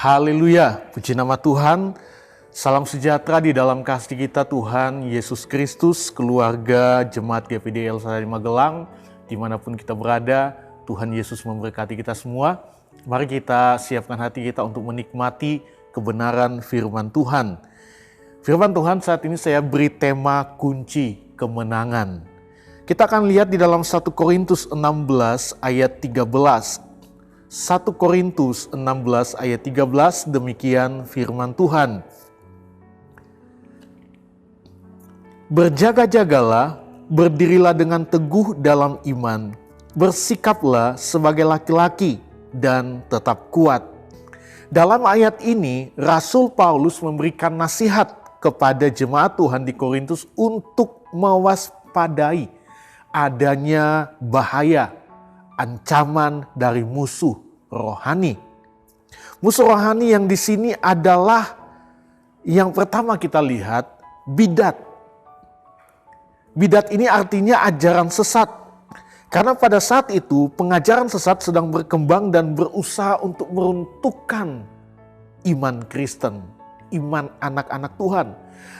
Haleluya, puji nama Tuhan. Salam sejahtera di dalam kasih kita Tuhan Yesus Kristus, keluarga Jemaat GPD El Shaddai Magelang, dimanapun kita berada, Tuhan Yesus memberkati kita semua. Mari kita siapkan hati kita untuk menikmati kebenaran firman Tuhan. Firman Tuhan saat ini saya beri tema kunci kemenangan. Kita akan lihat di dalam 1 Korintus 16 ayat 13. 1 Korintus 16 ayat 13, demikian firman Tuhan. Berjaga-jagalah, berdirilah dengan teguh dalam iman, bersikaplah sebagai laki-laki dan tetap kuat. Dalam ayat ini, Rasul Paulus memberikan nasihat kepada jemaat Tuhan di Korintus untuk mewaspadai adanya bahaya, ancaman dari musuh rohani. Musuh rohani yang di sini adalah yang pertama kita lihat, bidat. Bidat ini artinya ajaran sesat. Karena pada saat itu pengajaran sesat sedang berkembang dan berusaha untuk meruntuhkan iman Kristen, iman anak-anak Tuhan.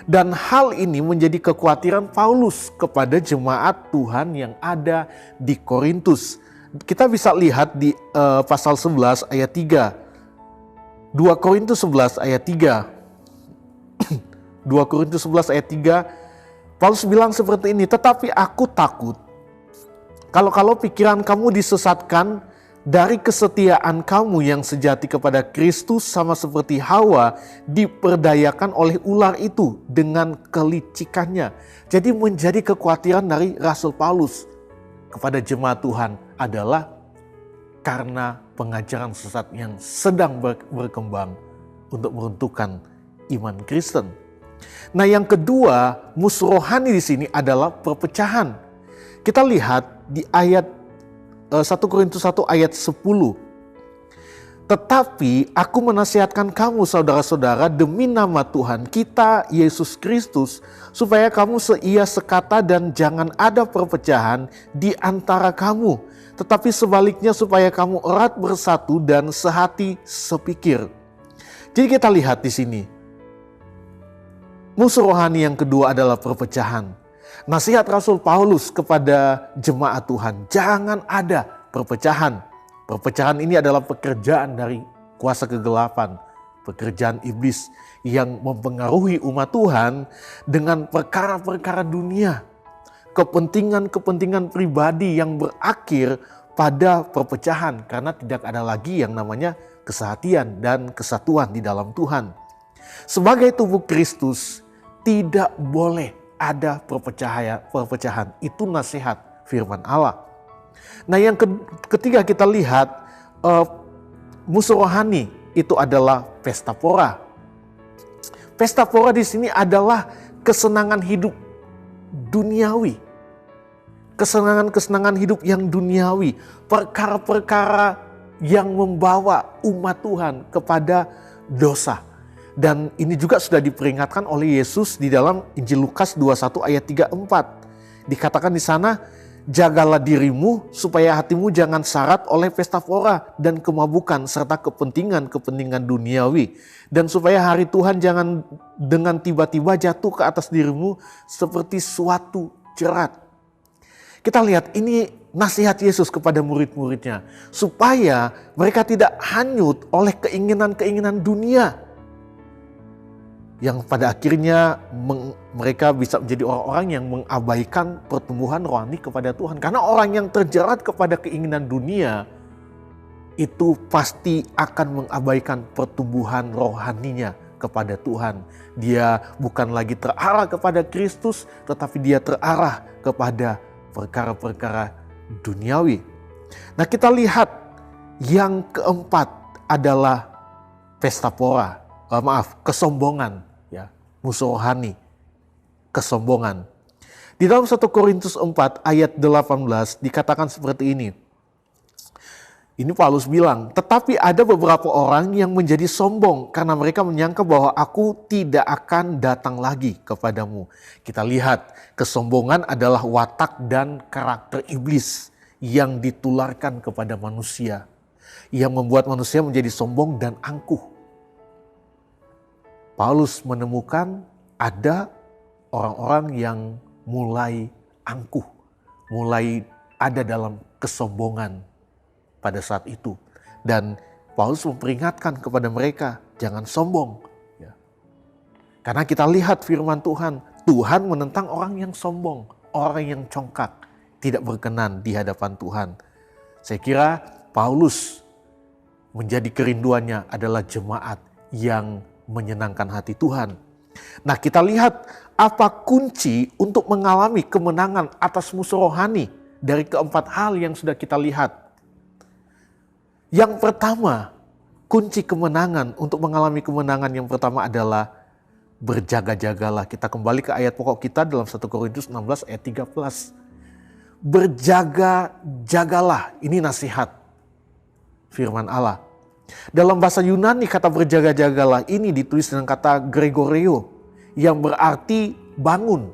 Dan hal ini menjadi kekhawatiran Paulus kepada jemaat Tuhan yang ada di Korintus. Kita bisa lihat di pasal 11 ayat 3. 2 Korintus 11 ayat 3. 2 Korintus 11 ayat 3. Paulus bilang seperti ini, tetapi aku takut kalau pikiran kamu disesatkan dari kesetiaan kamu yang sejati kepada Kristus, sama seperti Hawa diperdayakan oleh ular itu dengan kelicikannya. Jadi menjadi kekhawatiran dari Rasul Paulus kepada jemaat Tuhan adalah karena pengajaran sesat yang sedang berkembang untuk meruntuhkan iman Kristen. Nah, yang kedua, musuh rohani di sini adalah perpecahan. Kita lihat di ayat 1 Korintus 1 ayat 10. Tetapi aku menasihatkan kamu saudara-saudara demi nama Tuhan kita Yesus Kristus, supaya kamu seia sekata dan jangan ada perpecahan di antara kamu. Tetapi sebaliknya supaya kamu erat bersatu dan sehati sepikir. Jadi kita lihat di sini. Musuh rohani yang kedua adalah perpecahan. Nasihat Rasul Paulus kepada jemaat Tuhan, jangan ada perpecahan. Perpecahan ini adalah pekerjaan dari kuasa kegelapan, pekerjaan iblis yang mempengaruhi umat Tuhan dengan perkara-perkara dunia, kepentingan-kepentingan pribadi yang berakhir pada perpecahan karena tidak ada lagi yang namanya kesehatian dan kesatuan di dalam Tuhan. Sebagai tubuh Kristus tidak boleh ada perpecahan. Itu nasihat firman Allah. Nah, yang ketiga kita lihat musuh rohani itu adalah pesta pora. Pesta pora di sini adalah kesenangan hidup duniawi. Kesenangan hidup yang duniawi, perkara-perkara yang membawa umat Tuhan kepada dosa. Dan ini juga sudah diperingatkan oleh Yesus di dalam Injil Lukas 21 ayat 34. Dikatakan di sana, jagalah dirimu supaya hatimu jangan syarat oleh pesta pora dan kemabukan serta kepentingan-kepentingan duniawi. Dan supaya hari Tuhan jangan dengan tiba-tiba jatuh ke atas dirimu seperti suatu jerat. Kita lihat ini nasihat Yesus kepada murid-muridnya. Supaya mereka tidak hanyut oleh keinginan-keinginan dunia. Yang pada akhirnya mereka bisa menjadi orang-orang yang mengabaikan pertumbuhan rohani kepada Tuhan. Karena orang yang terjerat kepada keinginan dunia itu pasti akan mengabaikan pertumbuhan rohaninya kepada Tuhan. Dia bukan lagi terarah kepada Kristus, tetapi dia terarah kepada perkara-perkara duniawi. Nah, kita lihat yang keempat adalah pesta pora. Kesombongan. Musuh rohani, kesombongan. Di dalam 1 Korintus 4 ayat 18 dikatakan seperti ini. Ini Paulus bilang, tetapi ada beberapa orang yang menjadi sombong karena mereka menyangka bahwa aku tidak akan datang lagi kepadamu. Kita lihat, kesombongan adalah watak dan karakter iblis yang ditularkan kepada manusia. Yang membuat manusia menjadi sombong dan angkuh. Paulus menemukan ada orang-orang yang mulai angkuh, mulai ada dalam kesombongan pada saat itu. Dan Paulus memperingatkan kepada mereka, jangan sombong. Ya. Karena kita lihat firman Tuhan, Tuhan menentang orang yang sombong, orang yang congkak, tidak berkenan di hadapan Tuhan. Saya kira Paulus menjadi kerinduannya adalah jemaat yang menyenangkan hati Tuhan. Nah, kita lihat apa kunci untuk mengalami kemenangan atas musuh rohani dari keempat hal yang sudah kita lihat. Yang pertama, kunci kemenangan untuk mengalami kemenangan yang pertama adalah berjaga-jagalah. Kita kembali ke ayat pokok kita dalam 1 Korintus 16 ayat 13. Berjaga-jagalah, ini nasihat firman Allah. Dalam bahasa Yunani kata berjaga-jagalah ini ditulis dengan kata gregoreo yang berarti bangun,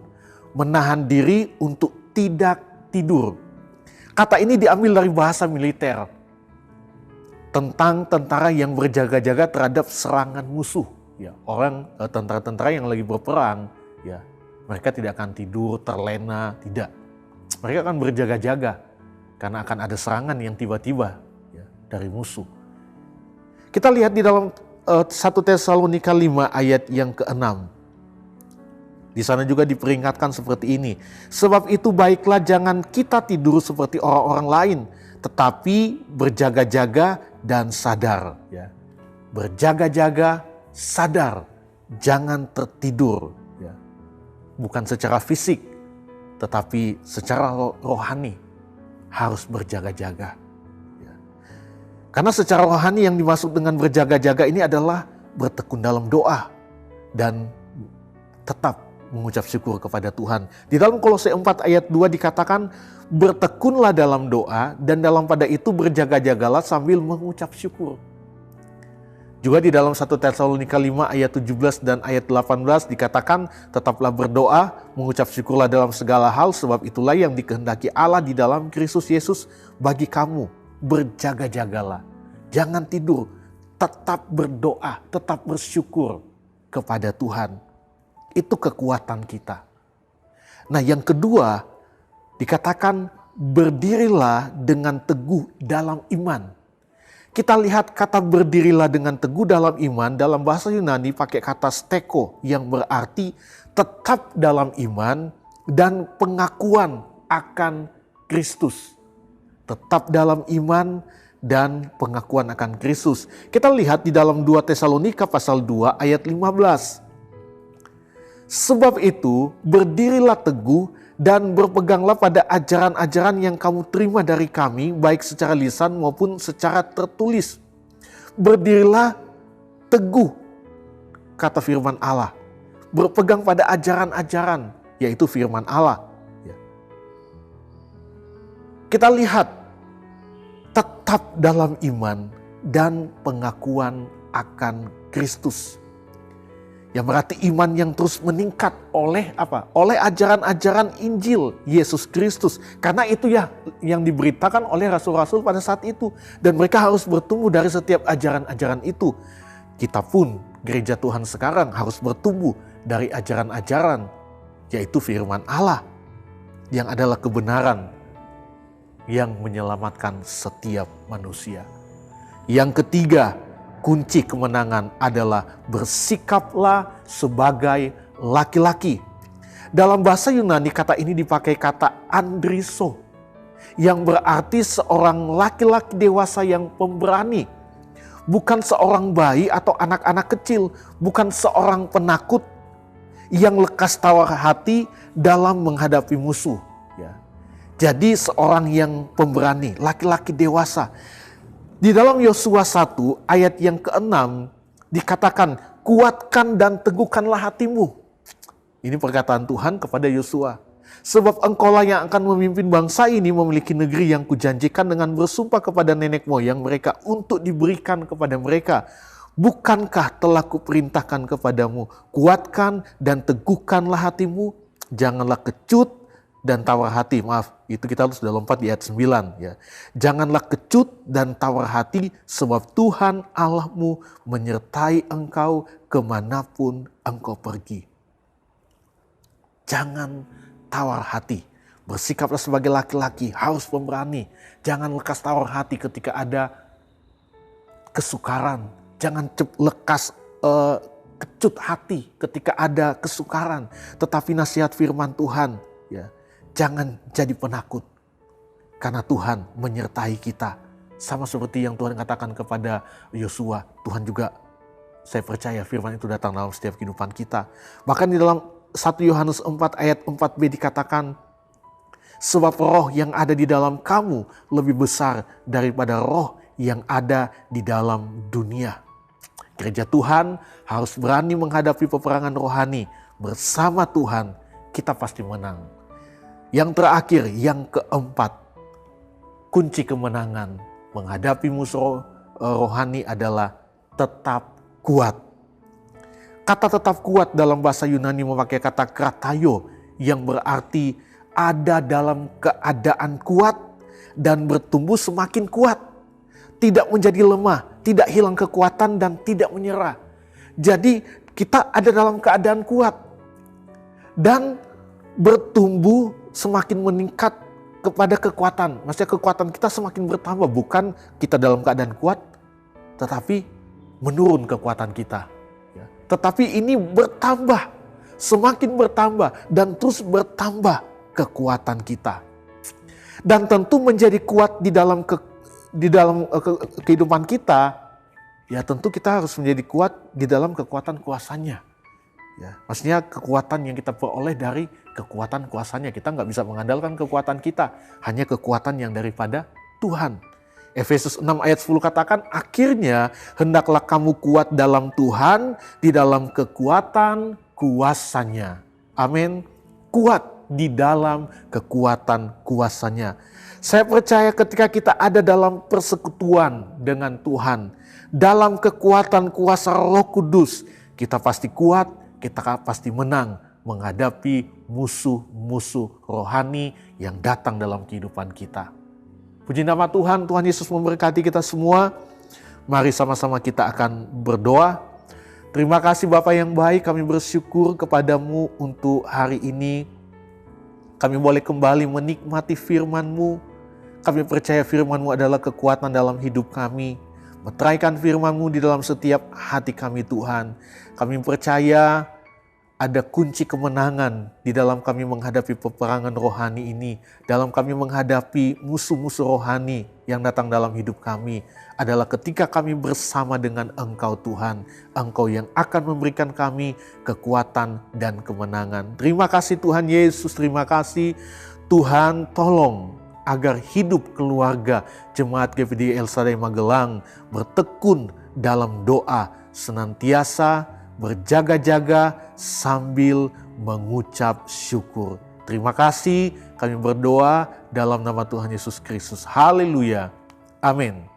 menahan diri untuk tidak tidur. Kata ini diambil dari bahasa militer tentang tentara yang berjaga-jaga terhadap serangan musuh. Ya, orang tentara-tentara yang lagi berperang, ya, mereka tidak akan tidur, terlena, tidak. Mereka akan berjaga-jaga karena akan ada serangan yang tiba-tiba ya, dari musuh. Kita lihat di dalam 1 Tesalonika 5 ayat yang ke-6. Di sana juga diperingatkan seperti ini. Sebab itu baiklah jangan kita tidur seperti orang-orang lain, tetapi berjaga-jaga dan sadar. Ya. Berjaga-jaga, sadar, jangan tertidur. Ya. Bukan secara fisik, tetapi secara rohani harus berjaga-jaga. Karena secara rohani yang dimaksud dengan berjaga-jaga ini adalah bertekun dalam doa dan tetap mengucap syukur kepada Tuhan. Di dalam Kolose 4 ayat 2 dikatakan bertekunlah dalam doa dan dalam pada itu berjaga-jagalah sambil mengucap syukur. Juga di dalam 1 Tesalonika 5 ayat 17 dan ayat 18 dikatakan tetaplah berdoa, mengucap syukurlah dalam segala hal sebab itulah yang dikehendaki Allah di dalam Kristus Yesus bagi kamu. Berjaga-jagalah, jangan tidur, tetap berdoa, tetap bersyukur kepada Tuhan. Itu kekuatan kita. Nah, yang kedua dikatakan berdirilah dengan teguh dalam iman. Kita lihat kata berdirilah dengan teguh dalam iman dalam bahasa Yunani pakai kata steko yang berarti tetap dalam iman dan pengakuan akan Kristus. Tetap dalam iman dan pengakuan akan Kristus. Kita lihat di dalam 2 Tesalonika pasal 2 ayat 15. Sebab itu berdirilah teguh dan berpeganglah pada ajaran-ajaran yang kamu terima dari kami baik secara lisan maupun secara tertulis. Berdirilah teguh, kata firman Allah. Berpegang pada ajaran-ajaran, yaitu firman Allah. Kita lihat tetap dalam iman dan pengakuan akan Kristus. Yang berarti iman yang terus meningkat oleh apa? Oleh ajaran-ajaran Injil Yesus Kristus. Karena itu ya yang diberitakan oleh rasul-rasul pada saat itu. Dan mereka harus bertumbuh dari setiap ajaran-ajaran itu. Kita pun gereja Tuhan sekarang harus bertumbuh dari ajaran-ajaran, yaitu firman Allah yang adalah kebenaran yang menyelamatkan setiap manusia. Yang ketiga, kunci kemenangan adalah bersikaplah sebagai laki-laki. Dalam bahasa Yunani kata ini dipakai kata andriso, yang berarti seorang laki-laki dewasa yang pemberani. Bukan seorang bayi atau anak-anak kecil, bukan seorang penakut yang lekas tawar hati dalam menghadapi musuh. Jadi seorang yang pemberani, laki-laki dewasa. Di dalam Yosua 1 ayat yang ke-6 dikatakan, kuatkan dan teguhkanlah hatimu. Ini perkataan Tuhan kepada Yosua. Sebab engkaulah yang akan memimpin bangsa ini memiliki negeri yang kujanjikan dengan bersumpah kepada nenek moyang mereka untuk diberikan kepada mereka. Bukankah telah kuperintahkan kepadamu, kuatkan dan teguhkanlah hatimu, janganlah kecut dan tawar hati. Maaf, itu kita sudah lompat di ayat 9 ya. Janganlah kecut dan tawar hati sebab Tuhan Allahmu menyertai engkau kemanapun engkau pergi. Jangan tawar hati. Bersikaplah sebagai laki-laki, harus pemberani. Jangan lekas tawar hati ketika ada kesukaran. Jangan lekas kecut hati ketika ada kesukaran. Tetapi nasihat firman Tuhan, ya, jangan jadi penakut. Karena Tuhan menyertai kita. Sama seperti yang Tuhan katakan kepada Yosua, Tuhan juga, saya percaya firman itu datang dalam setiap kehidupan kita. Bahkan di dalam 1 Yohanes 4 ayat 4b dikatakan, sebab roh yang ada di dalam kamu lebih besar daripada roh yang ada di dalam dunia. Gereja Tuhan harus berani menghadapi peperangan rohani. Bersama Tuhan kita pasti menang. Yang terakhir, yang keempat, kunci kemenangan menghadapi musuh rohani adalah tetap kuat. Kata tetap kuat dalam bahasa Yunani memakai kata kratayo yang berarti ada dalam keadaan kuat dan bertumbuh semakin kuat. Tidak menjadi lemah, tidak hilang kekuatan dan tidak menyerah. Jadi kita ada dalam keadaan kuat dan bertumbuh semakin meningkat kepada kekuatan. Maksudnya kekuatan kita semakin bertambah, bukan kita dalam keadaan kuat tetapi menurun kekuatan kita. Tetapi ini bertambah, semakin bertambah dan terus bertambah kekuatan kita. Dan tentu menjadi kuat di dalam kehidupan kita, ya tentu kita harus menjadi kuat di dalam kekuatan kuasanya. Ya, maksudnya kekuatan yang kita peroleh dari kekuatan kuasanya. Kita nggak bisa mengandalkan kekuatan kita, hanya kekuatan yang daripada Tuhan. Efesus 6 ayat 10 katakan, akhirnya hendaklah kamu kuat dalam Tuhan, di dalam kekuatan kuasanya. Amin. Kuat di dalam kekuatan kuasanya. Saya percaya ketika kita ada dalam persekutuan dengan Tuhan, dalam kekuatan kuasa Roh Kudus, kita pasti kuat, kita pasti menang menghadapi musuh-musuh rohani yang datang dalam kehidupan kita. Puji nama Tuhan, Tuhan Yesus memberkati kita semua. Mari sama-sama kita akan berdoa. Terima kasih Bapa yang baik, kami bersyukur kepadamu untuk hari ini. Kami boleh kembali menikmati firman-Mu. Kami percaya firman-Mu adalah kekuatan dalam hidup kami. Meteraikan firman-Mu di dalam setiap hati kami Tuhan. Kami percaya ada kunci kemenangan di dalam kami menghadapi peperangan rohani ini. Dalam kami menghadapi musuh-musuh rohani yang datang dalam hidup kami. Adalah ketika kami bersama dengan Engkau Tuhan. Engkau yang akan memberikan kami kekuatan dan kemenangan. Terima kasih Tuhan Yesus, terima kasih Tuhan, tolong agar hidup keluarga Jemaat GPD El Shaddai Magelang bertekun dalam doa, senantiasa berjaga-jaga sambil mengucap syukur. Terima kasih, kami berdoa dalam nama Tuhan Yesus Kristus. Haleluya. Amin.